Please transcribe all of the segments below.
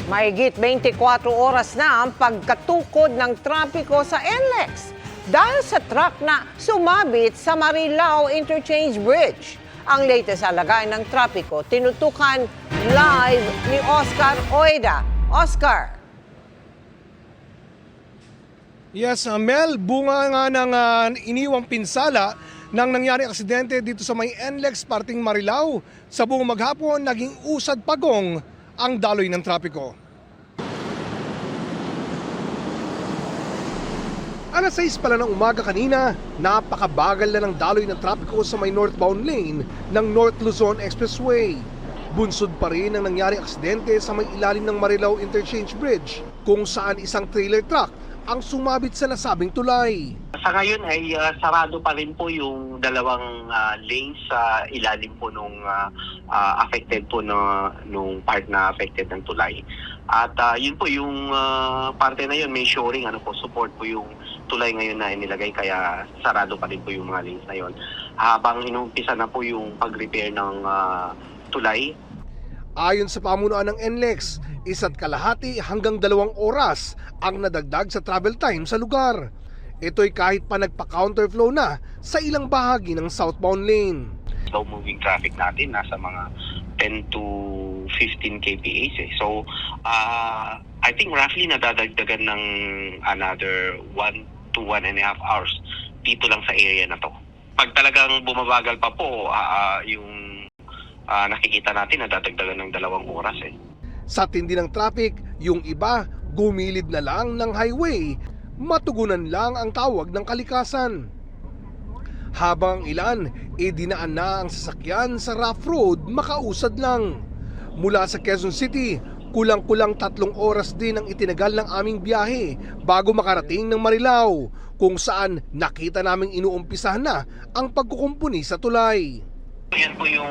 Mahigit 24 oras na ang pagkatukod ng trapiko sa NLEX dahil sa truck na sumabit sa Marilao Interchange Bridge. Ang latest alagay ng trapiko, tinutukan live ni Oscar Oida. Oscar. Yes, Mel, bunga nga ng iniwang pinsala nang nangyari aksidente dito sa may NLEX parting Marilao. Sa buong maghapon, naging usad pagong ang daloy ng trapiko. Alas 6 pala ng umaga kanina, napakabagal na ng daloy ng trapiko sa may northbound lane ng North Luzon Expressway. Bunsod pa rin ang nangyaring aksidente sa may ilalim ng Marilao Interchange Bridge kung saan isang trailer truck ang sumabit sa nasabing tulay. Sa ngayon ay sarado pa rin po yung dalawang lanes sa ilalim po nung affected po nung part na affected ng tulay. At yun po yung parte na yun, may shoring, support po yung tulay ngayon na inilagay, kaya sarado pa rin po yung mga lanes na yun. Habang inumpisa na po yung pag-repair ng tulay. Ayon sa pamunuan ng NLEX, 1.5 hanggang 2 oras ang nadagdag sa travel time sa lugar. Ito'y kahit pa nagpa-counterflow na sa ilang bahagi ng southbound lane. Slow moving traffic natin nasa mga 10 to 15 kph. So, I think roughly nadadagdagan ng another 1 to 1.5 hours dito lang sa area na to. Pag talagang bumabagal pa po, yung nakikita natin nadadagdagan ng 2 oras . Sa tindi ng traffic, yung iba gumilid na lang ng highway, matugunan lang ang tawag ng kalikasan. Habang ilan, dinaan na ang sasakyan sa rough road, makausad lang. Mula sa Quezon City, kulang-kulang 3 oras din ang itinagal ng aming biyahe bago makarating ng Marilao, kung saan nakita naming inuumpisahan na ang pagkukumpuni sa tulay. Yan po yung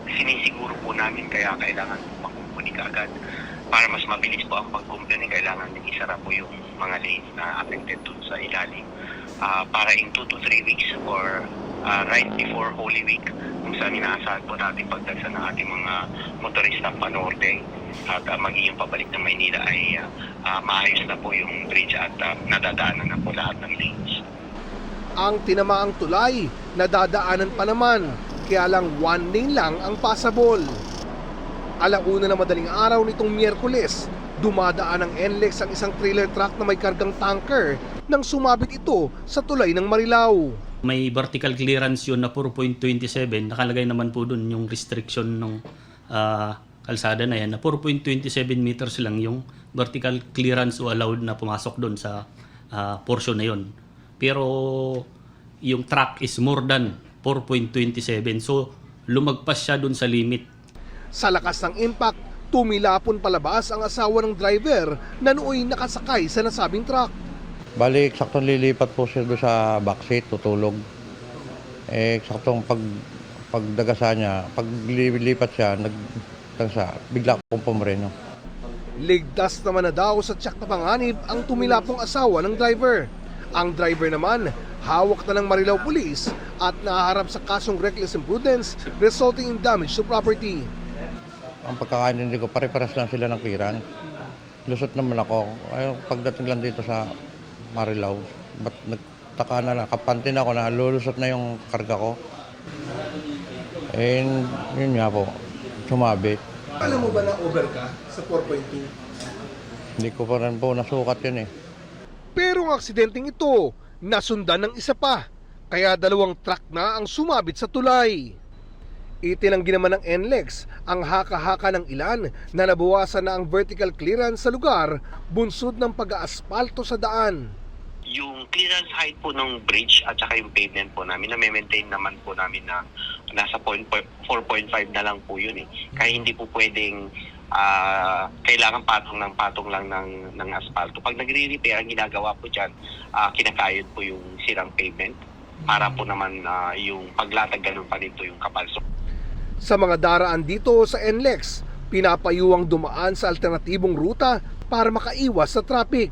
sinisiguro po namin, kaya kailangan makumpuni kaagad. Para mas mabilis po ang pagkumpuni, kailangan isara po yung mga lanes na affected dun sa ilalim. Para in 2 to 3 weeks or right before Holy Week, kung saan inaasahan po natin pagdagsa ng ating mga motorista panorte at magiging pabalik ng Maynila ay maayos na po yung bridge at nadadaanan na po lahat ng lanes. Ang tinamaang tulay, nadadaanan pa naman, kaya lang 1 lane lang ang passable. Alauna na madaling araw nitong Miyerkules, dumadaan ng NLEX ang isang trailer truck na may kargang tanker nang sumabit ito sa tulay ng Marilao. May vertical clearance yun na 4.27, nakalagay naman po dun yung restriction ng kalsada na yan, na 4.27 meters lang yung vertical clearance o allowed na pumasok dun sa portion na yun. Pero yung truck is more than 4.27, so lumagpas siya dun sa limit. Sa lakas ng impact, tumilapon palabas ang asawa ng driver na nooy nakasakay sa nasabing truck. Bali, eksaktong lilipat po siya doon sa backseat, tutulog. Eksaktong pagdagasa niya, pag lilipat siya, bigla pong pumreno. Ligtas naman na daw sa tiyak na panganib ang tumilapong asawa ng driver. Ang driver naman, hawak na ng Marilao Police at nahaharap sa kasong reckless imprudence resulting in damage to property. Ang pagkakaintindi ko, pare-paras lang sila ng clearance. Lusot naman ako. Pagdating lang dito sa Marilao, ba't nagtaka na, kapantin ako na lulusot na yung karga ko. Yun nga po, sumabit. Alam mo ba na over ka sa 4.2? Hindi ko pa rin po nasukat yun . Pero ang aksidenteng ito, nasundan ng isa pa, kaya 2 truck na ang sumabit sa tulay. Itinanggi naman ng NLEX ang haka-haka ng ilan na nabawasan na ang vertical clearance sa lugar, bunsod ng pag-aaspalto sa daan. Yung clearance height po ng bridge at saka yung pavement po namin, na-maintain naman po namin na nasa 4.5 na lang po yun . Kaya hindi po pwedeng kailangan patong lang ng asfalto. Pag nagre-repair, ang ginagawa po dyan, kinakayod po yung sirang pavement para po naman yung paglatag ganun pa dito yung kapal. Sa mga daraan dito sa NLEX, pinapayuwang dumaan sa alternatibong ruta para makaiwas sa traffic.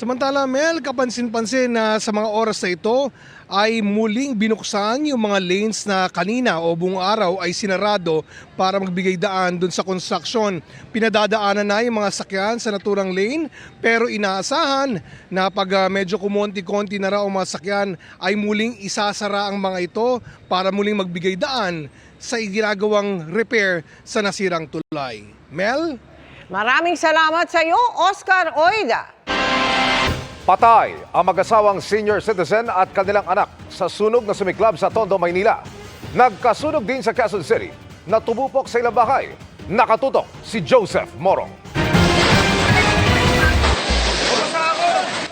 Samantala, Mel, kapansin-pansin na sa mga oras na ito ay muling binuksan yung mga lanes na kanina o buong araw ay sinarado para magbigay daan dun sa construction. Pinadadaanan na yung mga sakyan sa naturang lane pero inaasahan na pag medyo kumonti-konti na raw ang mga sakyan ay muling isasara ang mga ito para muling magbigay daan sa ginagawang repair sa nasirang tulay. Mel? Maraming salamat sa iyo, Oscar Oida. Patay ang mag-asawang senior citizen at kanilang anak sa sunog na sumiklab sa Tondo, Maynila. Nagkasunog din sa Quezon City na tumupok sa ilang bahay. Nakatutok si Joseph Morong.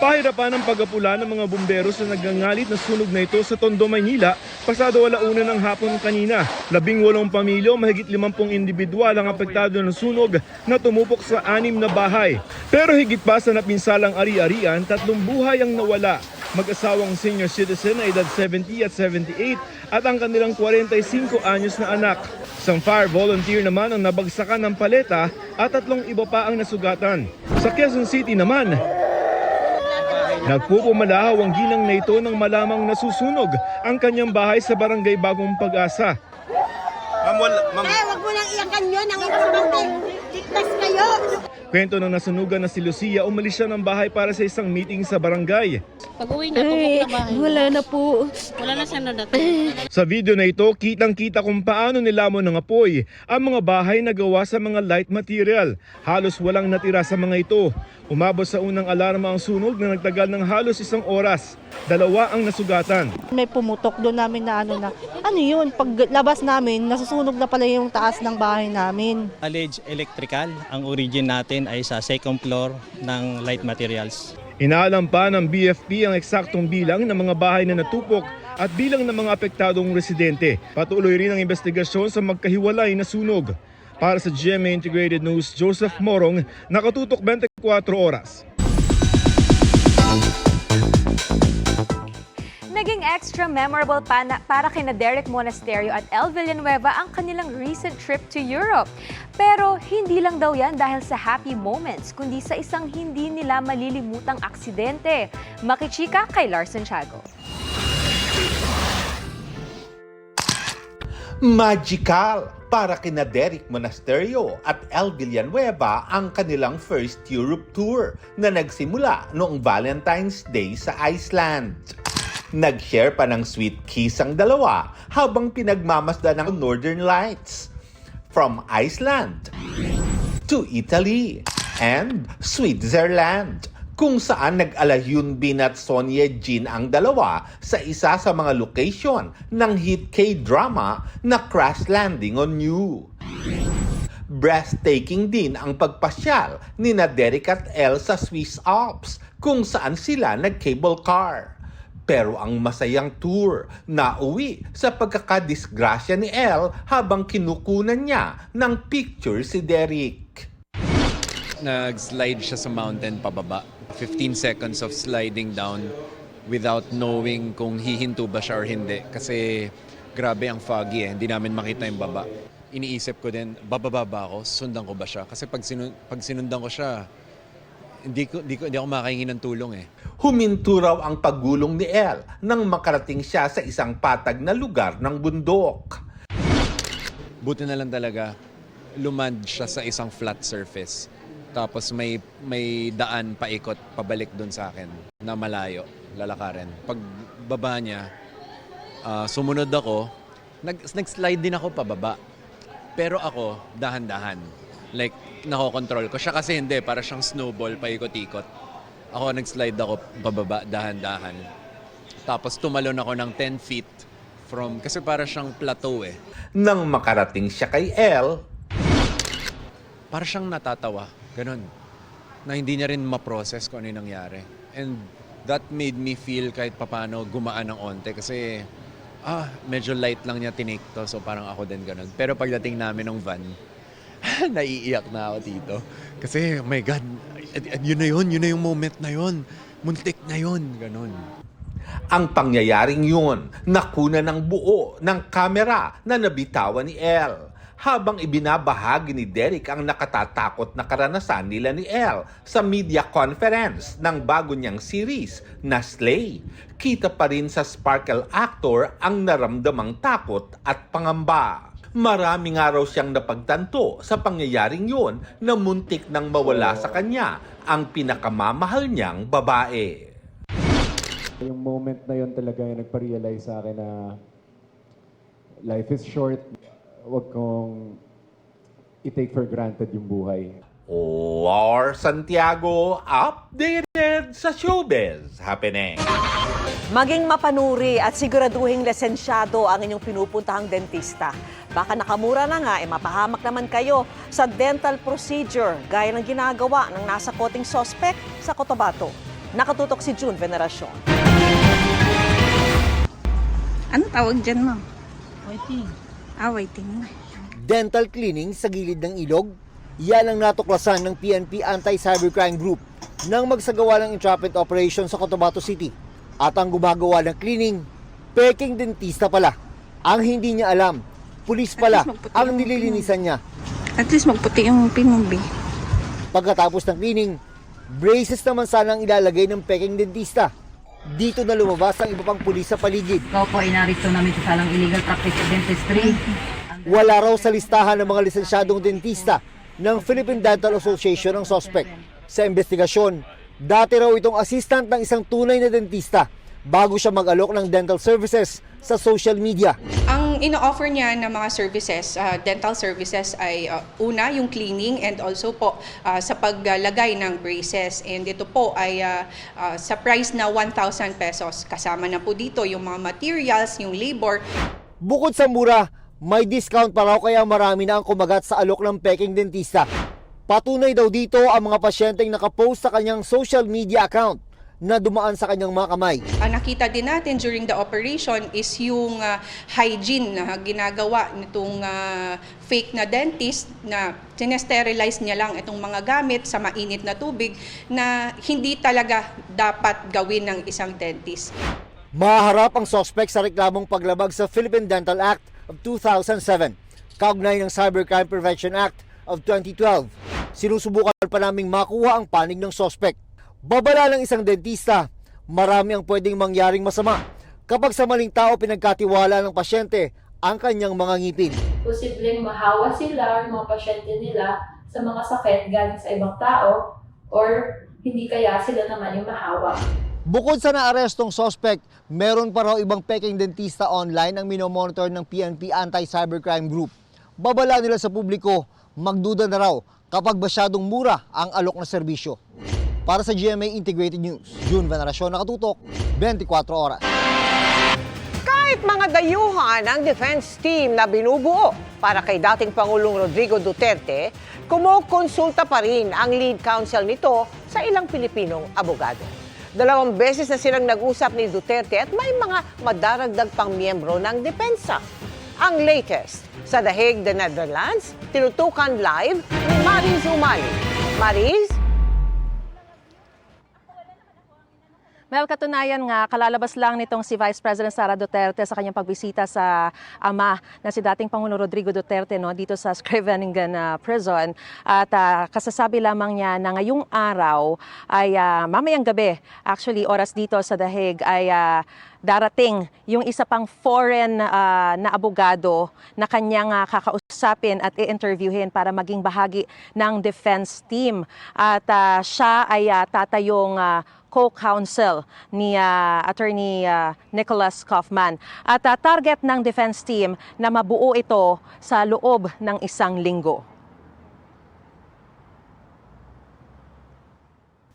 Pahirapan ang pag-apula ng mga bumberos na nagngangalit na sunog na ito sa Tondo, Maynila pasado 1:00 ng hapon kanina. 18 pamilya, mahigit 50 individual ang apektado ng sunog na tumupok sa 6 na bahay. Pero higit pa sa napinsalang ari-arian, 3 buhay ang nawala. Mag-asawang senior citizen na edad 70 at 78 at ang kanilang 45 anyos na anak. Isang fire volunteer naman ang nabagsakan ng paleta at 3 iba pa ang nasugatan. Sa Quezon City naman, nagpupumalahaw ang ginang na ito nang malamang nasusunog ang kanyang bahay sa barangay Bagong Pag-asa. Wag mo nang iyakan yun, ang ibang ligtas kayo. Kwento ng nasunugan na si Lucia, umalis siya ng bahay para sa isang meeting sa barangay. Pag-uwi niya, tupok na bahay. Wala na po. Wala na siya nadating. Sa video na ito, kitang-kita kung paano nilamon ng apoy ang mga bahay na gawa sa mga light material. Halos walang natira sa mga ito. Umabot sa unang alarma ang sunog na nagtagal ng halos 1 oras. 2 ang nasugatan. May pumutok doon namin na ano yun, paglabas namin, nasusunog na pala yung taas ng bahay namin. Alleged electrical, ang origin natin ay sa second floor ng light materials. Inaalam pa ng BFP ang eksaktong bilang ng mga bahay na natupok at bilang ng mga apektadong residente. Patuloy rin ang investigasyon sa magkahiwalay na sunog. Para sa GMA Integrated News, Joseph Morong, nakatutok 24 oras. Naging extra memorable para kina Derek Monasterio at El Villanueva ang kanilang recent trip to Europe. Pero hindi lang daw yan dahil sa happy moments, kundi sa isang hindi nila malilimutang aksidente. Makichika kay Lars Santiago. Magical para kina Derek Monasterio at El Villanueva ang kanilang first Europe tour na nagsimula noong Valentine's Day sa Iceland. Nag-share pa ng sweet kiss ang dalawa habang pinagmamasdan ng Northern Lights. From Iceland to Italy and Switzerland, kung saan nag-ala Hyun Bin at Sonia Jin ang dalawa sa isa sa mga location ng hit K-drama na Crash Landing on You. Breathtaking din ang pagpasyal ni Derek at El sa Swiss Alps kung saan sila nag-cable car. Pero ang masayang tour na uwi sa pagkakadisgrasya ni El habang kinukunan niya ng picture si Derek. Nag-slide siya sa mountain pababa. 15 seconds of sliding down without knowing kung hihinto ba siya or hindi. Kasi grabe ang foggy hindi namin makita yung baba. Iniisip ko din, bababa ba ako? Sundan ko ba siya? Kasi pag sinundan ko siya, hindi ako makahingi ng tulong Huminto raw ang paggulong ni El nang makarating siya sa isang patag na lugar ng bundok. Buti na lang talaga, lumand siya sa isang flat surface. Tapos may daan paikot pabalik doon sa akin na malayo, lalakarin. Pag baba niya, sumunod ako, nag-slide din ako pababa. Pero ako, dahan-dahan. Like, nakokontrol ko. Siya kasi hindi, para siyang snowball, paikot-ikot. Ako, nag-slide ako pababa, dahan-dahan. Tapos tumalon ako ng 10 feet from, kasi para siyang plateau Nang makarating siya kay El, para siyang natatawa. Ganun. Na hindi niya rin ma-process kung ano yung nangyari. And that made me feel kahit papano gumaan ng onte kasi medyo light lang niya tinake to, so parang ako din ganun. Pero pagdating namin ng van, naiiyak na ako dito. Kasi, oh my God, yun na yung moment na yun. Muntik na yun, ganun. ang pangyayaring yun nakuna ng buo ng kamera na nabitawan ni El. habang ibinabahagi ni Derek ang nakatatakot na karanasan nila ni Elle sa media conference ng bago niyang series na Slay. Kita pa rin sa Sparkle actor ang naramdamang takot at pangamba. Maraming araw siyang napagtanto sa pangyayaring yun na muntik nang mawala sa kanya ang pinakamamahal niyang babae. Yung moment na yun talaga yung nagpa-realize sa akin na life is short. Huwag kong i-take for granted yung buhay. Lor Santiago, updated sa Showbiz Happening. Maging mapanuri at siguraduhing lisensyado ang inyong pinupuntahang dentista. Baka nakamura na nga, mapahamak naman kayo sa dental procedure gaya ng ginagawa ng nasa koting sospek sa Cotabato. Nakatutok si June Veneracion. Ano tawag dyan, ma'am? Waiting. Waiting. Dental cleaning sa gilid ng ilog, yan ang natuklasan ng PNP Anti-Cybercrime Group nang magsagawa ng entrapment operation sa Cotabato City. At ang gumagawa ng cleaning, peking dentista pala. Ang hindi niya alam, pulis pala ang nililinisan niya. At least magputi yung pinumbi. Pagkatapos ng cleaning, braces naman sana ang ilalagay ng peking dentista. Dito na lumabas ang iba pang pulis sa paligid. Ikaw po, inarito namin sa salang illegal practice of dentistry. Wala raw sa listahan ng mga lisensyadong dentista ng Philippine Dental Association ang suspect. Sa investigasyon, dati raw itong assistant ng isang tunay na dentista bago siya mag-alok ng dental services sa social media. Ang ino-offer niya na mga services, dental services ay una yung cleaning and also po sa paglagay ng braces. And ito po ay sa price na 1,000 pesos. Kasama na po dito yung mga materials, yung labor. Bukod sa mura, may discount pa raw kaya marami na ang kumagat sa alok ng peking dentista. Patunay daw dito ang mga pasyenteng nakapost sa kanyang social media account na dumaan sa kanyang mga kamay. Nakita din natin during the operation is yung hygiene na ginagawa nitong fake na dentist na sinesterilize niya lang itong mga gamit sa mainit na tubig na hindi talaga dapat gawin ng isang dentist. Maharap ang suspect sa reklamong paglabag sa Philippine Dental Act of 2007, kaugnay ng Cybercrime Prevention Act of 2012. Sinusubukan pa naming makuha ang panig ng suspect. Babala ng isang dentista, marami ang pwedeng mangyaring masama kapag sa maling tao pinagkatiwala ng pasyente ang kanyang mga ngipin. Posibleng mahawa sila or mga pasyente nila sa mga sakit galing sa ibang tao or hindi kaya sila naman yung mahawa. Bukod sa naarestong suspect, meron pa raw ibang peking dentista online ang minomonitor ng PNP Anti-Cybercrime Group. Babala nila sa publiko, magduda na raw kapag masyadong mura ang alok na serbisyo. Para sa GMA Integrated News, June Veneracion, nakatutok, 24 oras. Kahit mga dayuhan ang defense team na binubuo para kay dating Pangulong Rodrigo Duterte, kumukonsulta pa rin ang lead counsel nito sa ilang Pilipinong abogado. 2 beses na silang nag-usap ni Duterte at may mga madaragdag pang miyembro ng depensa. Ang latest sa The Hague, the Netherlands, tinutukan live ni Mariz Umali. Mariz? Mel, katunayan nga, kalalabas lang nitong si Vice President Sara Duterte sa kanyang pagbisita sa ama na si dating Pangulo Rodrigo Duterte dito sa Scheveningen Prison. At kasasabi lamang niya na ngayong araw ay mamayang gabi, actually oras dito sa The Hague ay darating yung isa pang foreign na abogado na kanyang kakausapin at i-interviewin para maging bahagi ng defense team. At siya ay tatayong co-counsel ni Attorney Nicholas Kaufman. At target ng defense team na mabuo ito sa loob ng 1 linggo.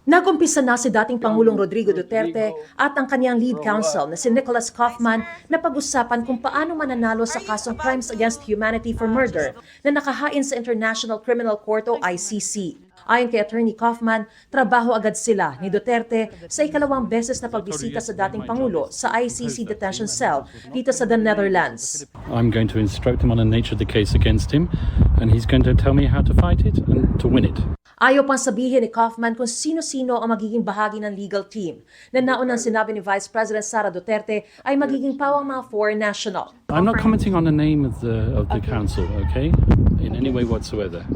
Nagumpisa na si dating Pangulong Rodrigo Duterte at ang kanyang lead counsel na si Nicholas Kaufman na pag-usapan kung paano mananalo sa kasong Crimes Against Humanity for Murder na nakahain sa International Criminal Court o ICC. Ayon kay Attorney Kaufman, trabaho agad sila ni Duterte sa ikalawang beses na pagbisita sa dating Pangulo sa ICC detention cell dito sa the Netherlands. I'm going to instruct him on the nature of the case against him, and he's going to tell me how to fight it and to win it. Ayaw pang sabihin ni Kaufman kung sino-sino ang magiging bahagi ng legal team na naunang sinabi ni Vice President Sara Duterte ay magiging pawang mga foreign national. I'm not commenting on the name of the council, okay, in any way whatsoever,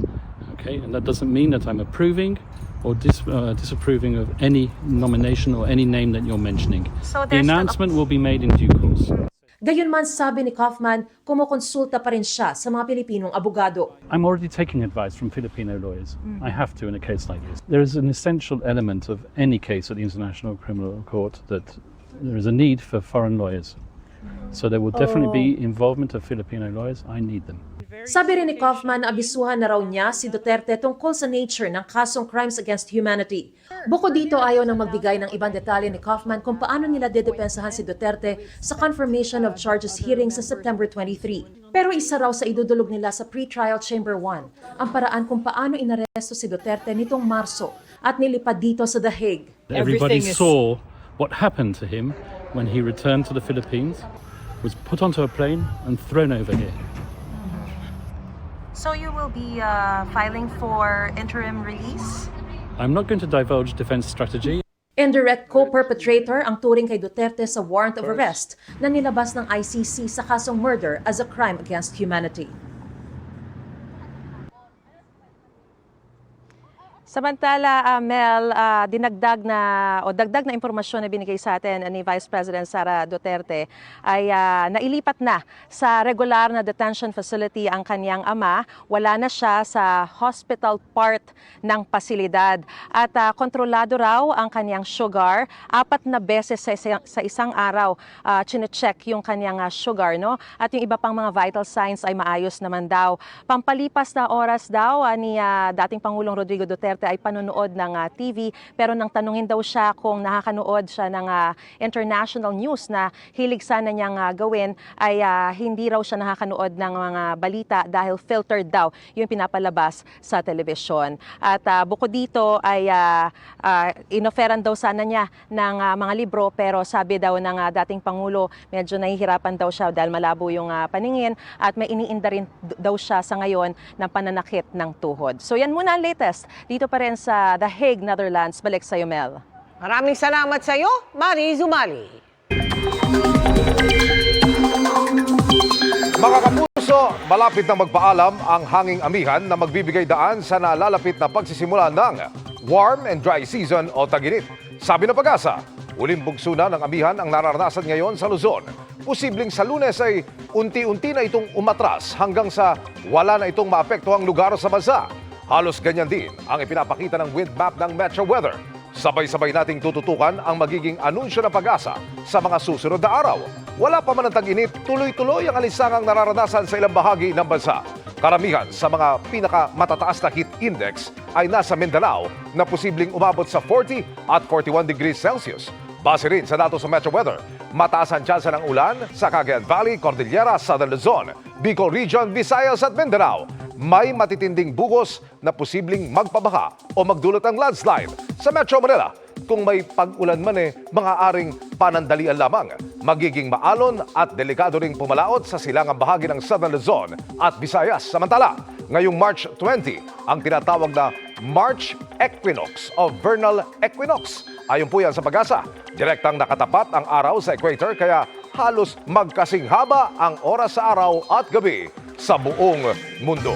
okay, and that doesn't mean that I'm approving or disapproving of any nomination or any name that you're mentioning. So the announcement will be made in due course. Gayunman sabi ni Kaufman, kumukonsulta pa rin siya sa mga Pilipinong abogado. I'm already taking advice from Filipino lawyers. I have to in a case like this. There is an essential element of any case at the International Criminal Court that there is a need for foreign lawyers. So there will definitely be involvement of Filipino lawyers. I need them. Sabi rin ni Kaufman na abisuhan na raw niya si Duterte tungkol sa nature ng kasong crimes against humanity. Bukod dito, ayaw nang magbigay ng ibang detalye ni Kaufman kung paano nila dedepensahan si Duterte sa confirmation of charges hearing sa September 23. Pero isa raw sa idudulog nila sa pre-trial Chamber 1 ang paraan kung paano inaresto si Duterte nitong Marso at nilipad dito sa The Hague. Everybody saw what happened to him when he returned to the Philippines, was put onto a plane and thrown over here. So you will be filing for interim release? I'm not going to divulge defense strategy. Indirect co-perpetrator ang turing kay Duterte sa warrant of arrest na nilabas ng ICC sa kasong murder as a crime against humanity. Samantala, Mel, dagdag na impormasyon na binigay sa atin ni Vice President Sara Duterte ay nailipat na sa regular na detention facility ang kanyang ama. Wala na siya sa hospital part ng pasilidad. At kontrolado raw ang kanyang sugar. 4 na beses sa isang araw chine-check yung kanyang sugar. No? At yung iba pang mga vital signs ay maayos naman daw. Pampalipas na oras daw ni dating Pangulong Rodrigo Duterte ay panonood ng TV, pero nang tanungin daw siya kung nakakanood siya ng international news na hilig sana niyang gawin, ay hindi raw siya nakakanood ng mga balita dahil filtered daw yung pinapalabas sa telebisyon. At bukod dito ay inoferan daw sana niya ng mga libro, pero sabi daw ng dating Pangulo medyo nahihirapan daw siya dahil malabo yung paningin at may iniinda rin daw siya sa ngayon ng pananakit ng tuhod. So yan muna ang latest dito pa rin sa The Hague, Netherlands. Balik sa iyo, Mel. Maraming salamat sa iyo, Marie Zumali. Mga kapuso, malapit na magpaalam ang hanging amihan na magbibigay daan sa nalalapit na pagsisimula ng warm and dry season o tag-init. Sabi ng Pag-asa, uling bugso na ng amihan ang nararanasan ngayon sa Luzon. Posibleng sa Lunes ay unti-unti na itong umatras hanggang sa wala na itong maapektuhang lugar sa bansa. Halos ganyan din ang ipinapakita ng wind map ng Metro Weather. Sabay-sabay nating tututukan ang magiging anunsyo ng Pag-asa sa mga susunod na araw. Wala pa man ang tag-init, tuloy-tuloy ang alisangang nararanasan sa ilang bahagi ng bansa. Karamihan sa mga pinakamatataas na heat index ay nasa Mindanao na posibleng umabot sa 40 at 41 degrees Celsius. Base rin sa datos sa Metro Weather, mataas ang tsansa ng ulan sa Cagayan Valley, Cordillera, Southern Luzon, Bicol Region, Visayas at Mindanao. May matitinding bugos na posibleng magpabaha o magdulot ng landslide sa Metro Manila. Kung may pag-ulan man maaaring panandalian lamang. Magiging maalon at delikado ring pumalaot sa silangang bahagi ng Southern Luzon at Visayas. Samantala, ngayong March 20, ang tinatawag na March Equinox o Vernal Equinox. Ayon po yan sa Pag-asa, direktang nakatapat ang araw sa equator kaya halos magkasing haba ang oras sa araw at gabi sa buong mundo.